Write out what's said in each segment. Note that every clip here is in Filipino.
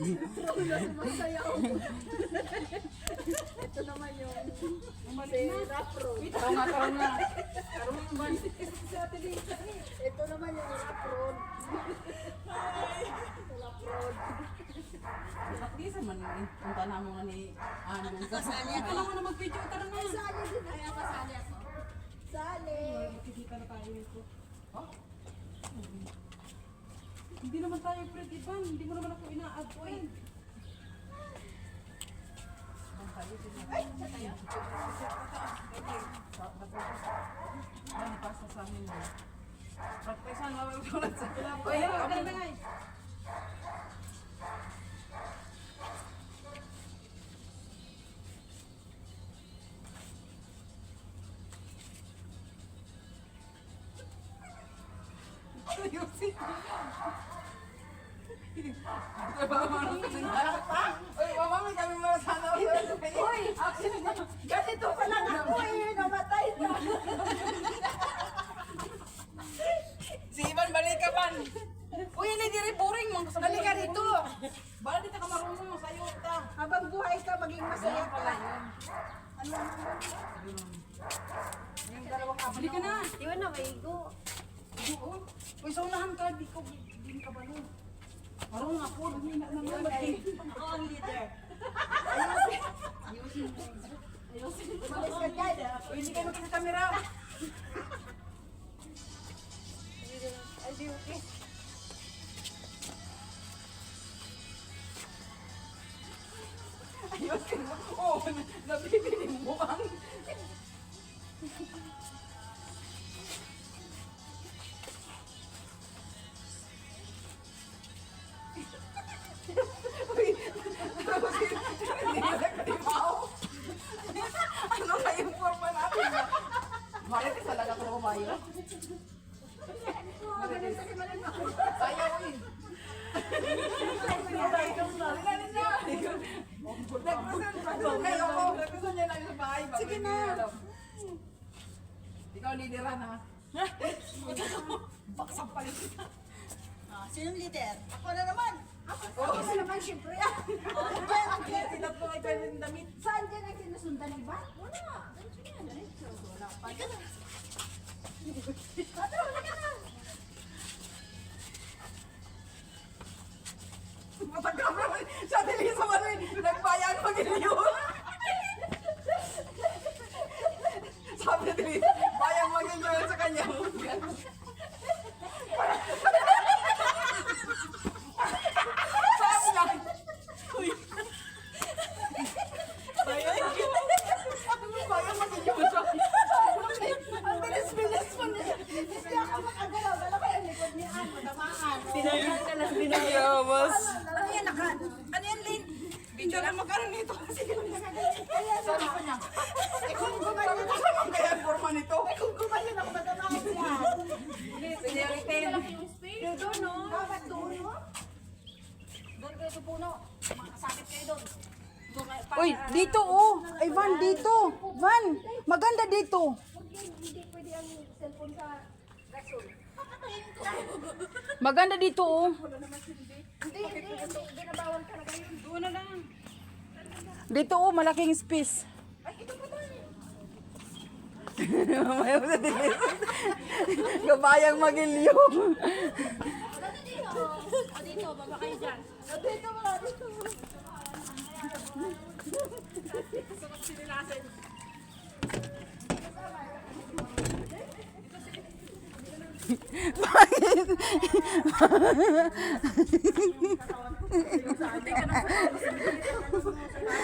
Sumasayaw. Ito naman yung si Rapro. Karong nga. Karong nga ba? Si Ate Lisa. Ito naman yung Rapro. Rapro. Di sa man ang tanamo nga ni Anong. Kasali ako. Kailangan na mag-video. Tara na. Sali din. Kaya kasali ako. Sali. Makikita na tayo ito. Oh? Hindi naman tayo Fred Ivan. Hindi mo naman ako ina-add ko eh. Ay, sa tayo. Ano pasa sa amin mo? Praktisan, mawag sa kilap. Oy, okay na guys. Ayusin. Ito ba naman ang sinara? Uy, mama, may kami mga sana. Uy, ganito pa lang ako eh. Namatay na. Si Ivan, balik ka man. Uy, hindi diri boring mo. Halika rito. Bala di ka marunong mo sayo ta. Habang buhay ka, maging masaya ka. Ano? Yung dalawang kabali. Balik ka na. Iwan na, maigo. Oo. Uy, sa unahan ka. Di ka balo. Marunong ako. Lumina naman. Ako ang leader. Umalis ka dyan. Uy, hindi kayo magkita camera. Ay, di okay. Ayusin mo. Oo, nabibili mo ang... Uy, hindi mo nagkalimaw. Ano na yung forma natin? Marites talaga ko kumayo. Sayaw eh. Sige na. Ikaw lideran ha. Baksak pa rin kita. Sinong leader? Ako na naman. Ako na naman, syempre. Tinat ko ikaw yung damit. Saan dyan ang sinusundan, iba? Wala. Ganito yan. Ganito. Wala pa. Ika na. Patro, halika na. Matagal mo. Sa Delisa man rin. Nagbayaan mag-iliyo. Sabi ni Delisa, bayang mag-iliyo sa kanya. Sabi niya. Uy. Bayang mag-iliyo siya. Ang bilis-bilis mo niya. Hindi ako makagalaw. Wala kaya likod ni Ann. Matamaan. Yamas. Ano yan, ano yan, Lynn? Video na magkaroon nito. Sige lang. Kaya Sabi pa niya. kung gumanyan ako, Kasama kaya ang forma nito. kung gumanyan ako, matamaan siya. Pineritin. Yung doon, no? Dapat doon, no? Doon kayo sa puno. Makasakit kayo doon. Uy, dito oh. Ay, Van, dito. Van, maganda dito. Hindi pwede ang cellphone sa gasol. Maganda dito oh. Hindi, ginabawal ka na kayo. Doon na lang. Dito oh, malaking space. Mamaya mo sa dilis. Kabayang magilyo. Dito, baba kayo dyan. Dito mo, dito mo.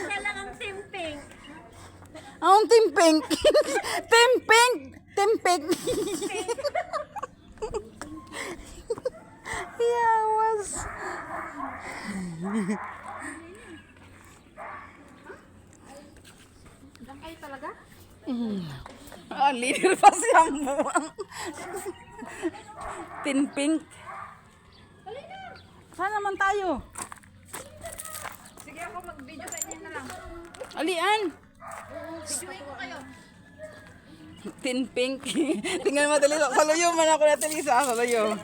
Kailangan timping. Ang timping. Timping. Timping. Yawas. Diyan kayo talaga? Ah, leader pa siya mo. Tinping. Saan naman tayo? Sige ako mag-video sa inyo na lang. Alian. Videoin ko kayo. Tinping. Tingnan mo, Talisa. Saluyo man ako na, Talisa. Saluyo.